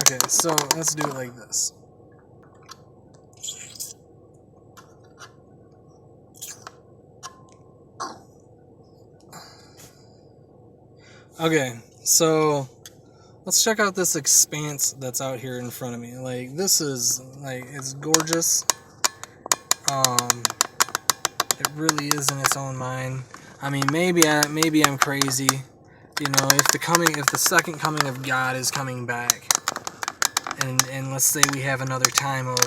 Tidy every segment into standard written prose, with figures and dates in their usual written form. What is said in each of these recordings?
Okay, so let's do it like this. Okay, so let's check out this expanse that's out here in front of me. Like, this is, like, it's gorgeous. It really is in its own mind. I mean, maybe I'm crazy. You know, if the second coming of God is coming back, and let's say we have another time of,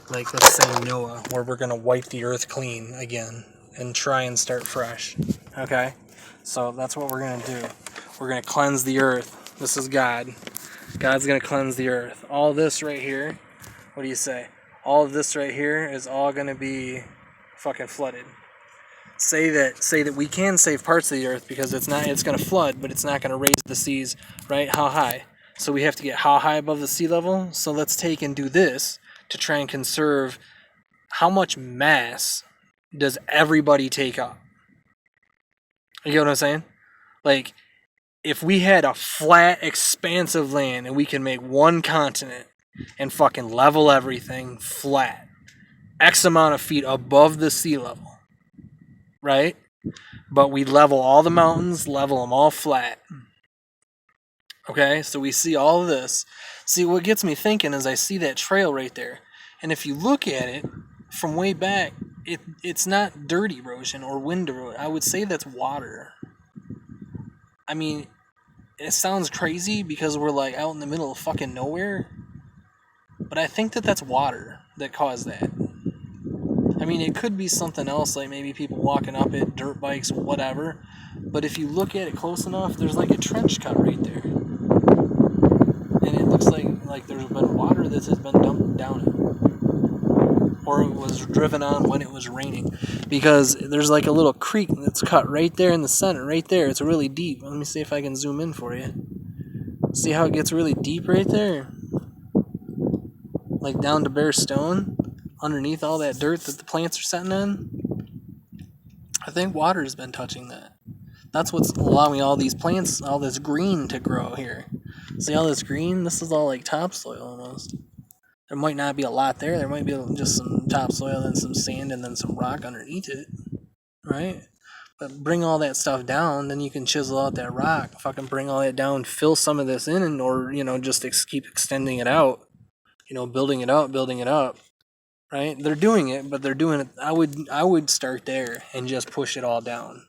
like, let's say Noah, where we're gonna wipe the earth clean again and try and start fresh. Okay? So that's what we're gonna do. We're gonna cleanse the earth. This is God. God's gonna cleanse the earth. All this right here, what do you say? All of this right here is all gonna be fucking flooded. Say that we can save parts of the earth because it's gonna flood, but it's not gonna raise the seas, right? How high? So we have to get how high above the sea level? So let's take and do this to try and conserve. How much mass does everybody take up? You get what I'm saying? Like, if we had a flat expanse of land and we can make one continent and fucking level everything flat, X amount of feet above the sea level, right? But we level all the mountains, level them all flat. Okay, so we see all of this. See, what gets me thinking is I see that trail right there. And if you look at it from way back, it's not dirt erosion or wind erosion. I would say that's water. I mean, it sounds crazy because we're like out in the middle of fucking nowhere. But I think that's water that caused that. I mean, it could be something else, like maybe people walking up it, dirt bikes, whatever. But if you look at it close enough, there's like a trench cut right there. And it looks like there's been water that has been dumped down it. Or it was driven on when it was raining. Because there's like a little creek that's cut right there in the center, right there. It's really deep. Let me see if I can zoom in for you. See how it gets really deep right there? Like down to bare stone? Underneath all that dirt that the plants are sitting in? I think water's been touching that. That's what's allowing all these plants, all this green to grow here. See all this green? This is all like topsoil almost. There might not be a lot there. There might be just some topsoil and some sand and then some rock underneath it. Right? But bring all that stuff down, then you can chisel out that rock. Fucking bring all that down, fill some of this in, or, you know, just keep extending it out. You know, building it up. Right? They're doing it, but they're doing it. I would start there and just push it all down.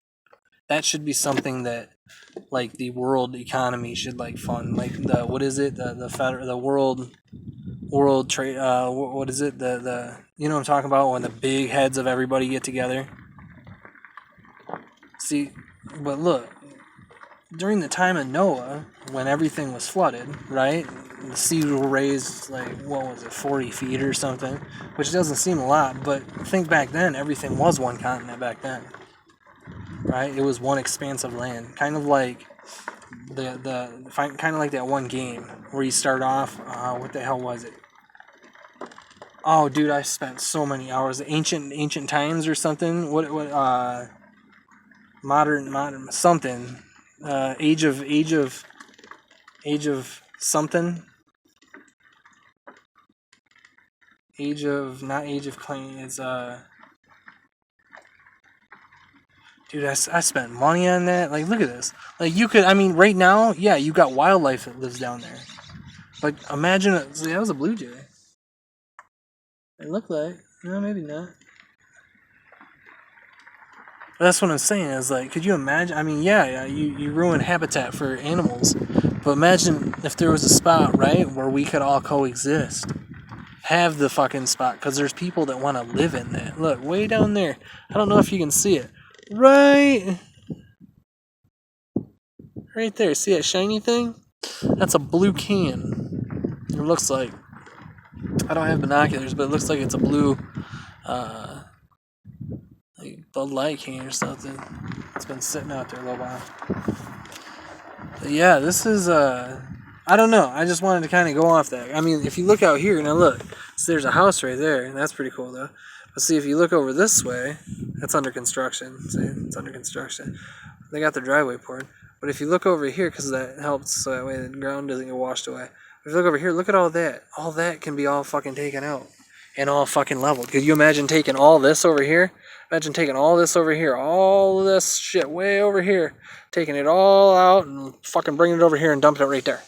That should be something that, like, the world economy should like fund. Like the world trade. What is it? The you know what I'm talking about, when the big heads of everybody get together. See, but look, during the time of Noah, when everything was flooded, right? The seas were raised, like, what was it, 40 feet or something, which doesn't seem a lot, but think back then, everything was one continent back then, right? It was one expanse of land, kind of like kind of like that one game where you start off. What the hell was it? Oh, dude, I spent so many hours. Ancient times or something. What? Modern something. Age of something. Not age of claim. It's dude, I spent money on that. Like, look at this. Like, you could, I mean, right now, yeah, you got wildlife that lives down there. Like, imagine it. See, that was a blue jay. It looked like. No, maybe not. But that's what I'm saying. Is like, could you imagine? I mean, yeah, you ruin habitat for animals. But imagine if there was a spot, right, where we could all coexist. Have the fucking spot. Because there's people that want to live in that. Look, way down there. I don't know if you can see it. Right there. See that shiny thing? That's a blue can. It looks like. I don't have binoculars, but it looks like it's a blue, like Bud Light can or something. It's been sitting out there a little while. But yeah, this is, I don't know. I just wanted to kind of go off that. I mean, if you look out here, now look. So there's a house right there. That's pretty cool, though. But see, if you look over this way, that's under construction. See, it's under construction. They got the driveway poured. But if you look over here, because that helps so that way the ground doesn't get washed away. If you look over here, look at all that. All that can be all fucking taken out and all fucking leveled. Could you imagine taking all this over here? Imagine taking all this over here, all this shit way over here, taking it all out and fucking bringing it over here and dumping it right there.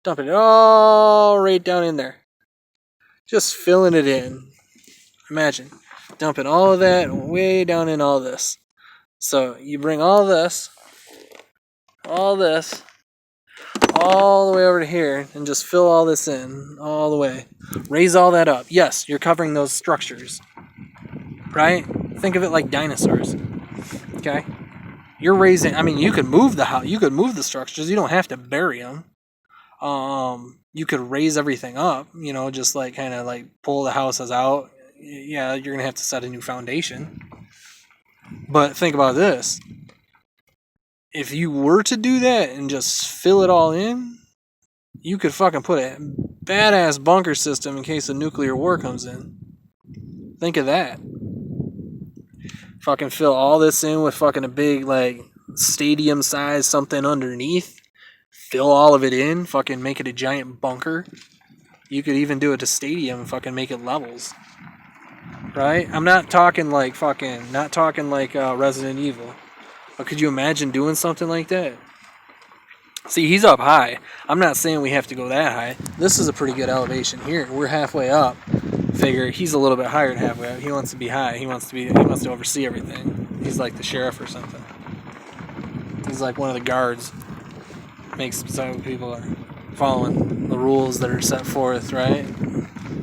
Dumping it all right down in there. Just filling it in. Imagine dumping all of that way down in all this. So you bring all this, all the way over to here and just fill all this in all the way. Raise all that up. Yes, you're covering those structures. Right? Think of it like dinosaurs. Okay? You're raising, I mean, you could move the house, you could move the structures, you don't have to bury them. You could raise everything up, you know, just like kind of like pull the houses out. Yeah, you're going to have to set a new foundation. But think about this. If you were to do that and just fill it all in, you could fucking put a badass bunker system in case a nuclear war comes in. Think of that. Fucking fill all this in with fucking a big, like, stadium size something underneath. Fill all of it in. Fucking make it a giant bunker. You could even do it to stadium and fucking make it levels. Right? I'm not talking like fucking, not talking like Resident Evil. But could you imagine doing something like that? See, he's up high. I'm not saying we have to go that high. This is a pretty good elevation here. We're halfway up. Figure he's a little bit higher than halfway up. He wants to be high. He wants to oversee everything. He's like the sheriff or something. He's like one of the guards. Makes so people are following the rules that are set forth, right?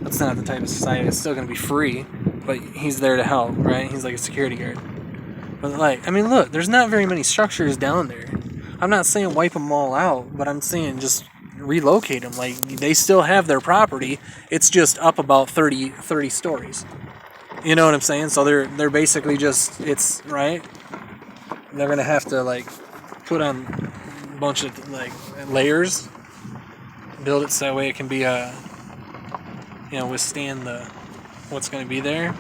That's not the type of society. It's still going to be free, but he's there to help, right? He's like a security guard. But like, I mean, look, there's not very many structures down there. I'm not saying wipe them all out, but I'm saying just relocate them. Like, they still have their property. It's just up about 30 stories. You know what I'm saying? So they're basically just, it's, right? They're going to have to, like, put on a bunch of, like, layers. Build it so that way it can be, withstand what's going to be there.